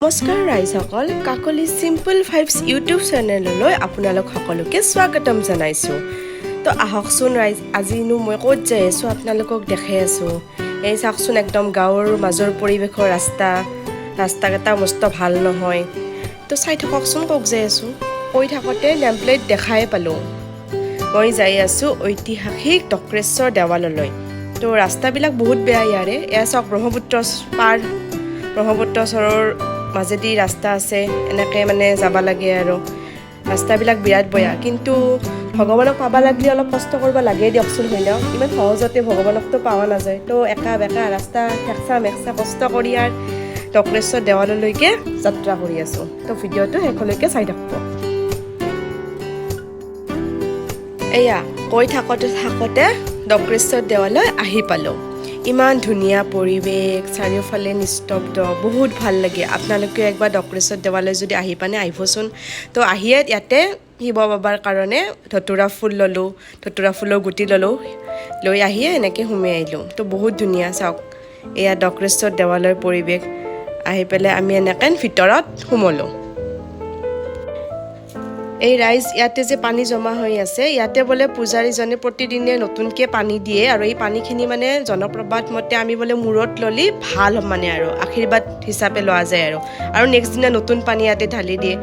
নমস্কাৰ ৰাইজসকল Kakoli simple vibes YouTube চেনেললৈ আপোনালোক সকলোকে স্বাগতম জনাইছোঁ। তো আহকচোন ৰাইজ, আজিনো মই ক'ত যাই আছোঁ আপোনালোকক দেখাই আছোঁ। এই চাওকচোন একদম গাঁৱৰ মাজৰ পৰিৱেশৰ ৰাস্তাকেইটা মস্ত ভাল নহয়। তো চাই থাককচোন ক'ত যাই আছোঁ। কৈ থাকোঁতে নেম প্লেট দেখাই পালোঁ। মই যাই আছোঁ ঐতিহাসিক দক্ৰেশ্বৰ দেৱালয়লৈ। তো ৰাস্তাবিলাক বহুত বেয়া ইয়াৰে। এয়া চাওক ব্ৰহ্মপুত্ৰ চৰৰ মাজেদি ৰাস্তা আছে, এনেকৈ মানে যাব লাগে আৰু ৰাস্তাবিলাক বিৰাট বেয়া। কিন্তু ভগৱানক পাব লাগিলে অলপ কষ্ট কৰিব লাগে দিয়কচোন, হয় ন? ইমান সহজতে ভগৱানকতো পোৱা নাযায়। তো একা বেকা ৰাস্তা ঠেকচা মেকচা কষ্ট কৰি আৰু দক্ৰেশ্বৰ দেৱালয়লৈকে যাত্ৰা কৰি আছোঁ। তো ভিডিঅ'টো শেষলৈকে চাই থাকিব। এয়া কৈ থাকোঁতে দক্ৰেশ্বৰ দেৱালয় আহি পালোঁ। ইমান ধুনীয়া পৰিৱেশ, চাৰিওফালে নিস্তব্ধ, বহুত ভাল লাগে। আপোনালোকে একবাৰ দক্ৰেশ্বৰ দেৱালয় যদি আহি পানে আহিবচোন। তো আহিয়ে ইয়াতে শিৱ বাবাৰ কাৰণে ধতুৰা ফুল ল'লোঁ, ধতুৰা ফুলৰ গুটি ল'লোঁ, লৈ আহিয়ে এনেকৈ সোমাই আহিলোঁ। তো বহুত ধুনীয়া চাওক, এয়া দক্ৰেশ্বৰ দেৱালয়ৰ পৰিৱেশ। আহি পেলাই আমি এনেকৈ ভিতৰত সোমালোঁ। এই ৰাইজ, ইয়াতে যে পানী জমা হৈ আছে, ইয়াতে বোলে পূজাৰীজনে প্ৰতিদিনে নতুনকৈ পানী দিয়ে আৰু এই পানীখিনি মানে জনপ্ৰবাদ মতে আমি বোলে মূৰত ল'লি ভাল মানে আৰু আশীৰ্বাদ হিচাপে লোৱা যায় আৰু নেক্সট দিনা নতুন পানী ইয়াতে ঢালি দিয়ে।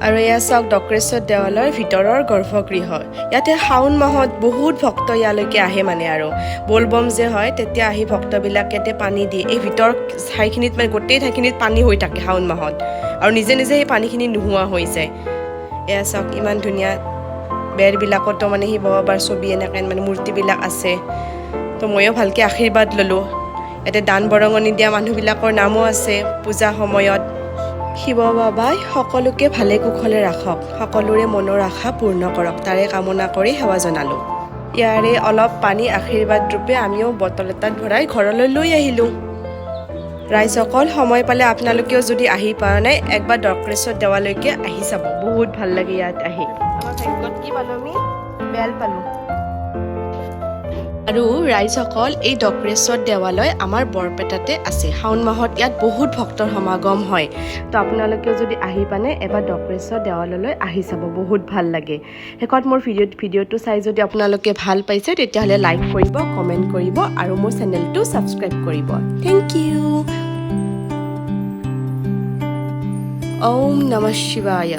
আৰু এয়া চাওক দক্ৰেশ্বৰ দেৱালয়ৰ ভিতৰৰ গৰ্ভগৃহ। ইয়াতে শাওণ মাহত বহুত ভক্ত ইয়ালৈকে আহে মানে আৰু বলবম যে হয় তেতিয়া আহি ভক্তবিলাকে পানী দিয়ে। এই ভিতৰ ঠাইখিনিত মানে গোটেই ঠাইখিনিত পানী হৈ থাকে শাওণ মাহত, আৰু নিজে নিজে সেই পানীখিনি নোহোৱা হৈ যায়। এয়া চাওক ইমান ধুনীয়া, বেৰবিলাকতো মানে শিৱ বাবাৰ ছবি এনেকৈ মানে মূৰ্তিবিলাক আছে। তো ময়ো ভালকৈ আশীৰ্বাদ ল'লোঁ। ইয়াতে দান বৰঙণি দিয়া মানুহবিলাকৰ নামো আছে পূজা সময়ত। শিৱ বাবাই সকলোকে ভালে কুশলে ৰাখক, সকলোৰে মনৰ আশা পূৰ্ণ কৰক, তাৰে কামনা কৰি সেৱা জনালোঁ। ইয়াৰে অলপ পানী আশীৰ্বাদ ৰূপে আমিও বটল এটাত ভৰাই ঘৰলৈ লৈ আহিলোঁ। ৰাইজসকল, সময় পালে আপোনালোকেও যদি আহি পৰা নাই, একবাৰ দক্ৰেশ্বৰ দেৱালয়কে আহি চাব, বহুত ভাল লাগে ইয়াত আহি। আমাৰ ভাগ্যত কি পালোঁ, আমি বেল পালোঁ। আৰু ৰাইজসকল, এই দক্ৰেশ্বৰ দেৱালয় আমাৰ বৰপেটাতে আছে। শাওণ মাহত ইয়াত বহুত ভক্তৰ সমাগম হয়। তো আপোনালোকেও যদি আহি পানে এবাৰ দক্ৰেশ্বৰ দেৱালয়লৈ আহি চাব, বহুত ভাল লাগে। শেষত মোৰ ভিডিঅ'টো চাই যদি আপোনালোকে ভাল পাইছে, তেতিয়াহ'লে লাইক কৰিব, কমেণ্ট কৰিব আৰু মোৰ চেনেলটো ছাবস্ক্ৰাইব কৰিব। Thank U. ওম নমঃ শিৱায়।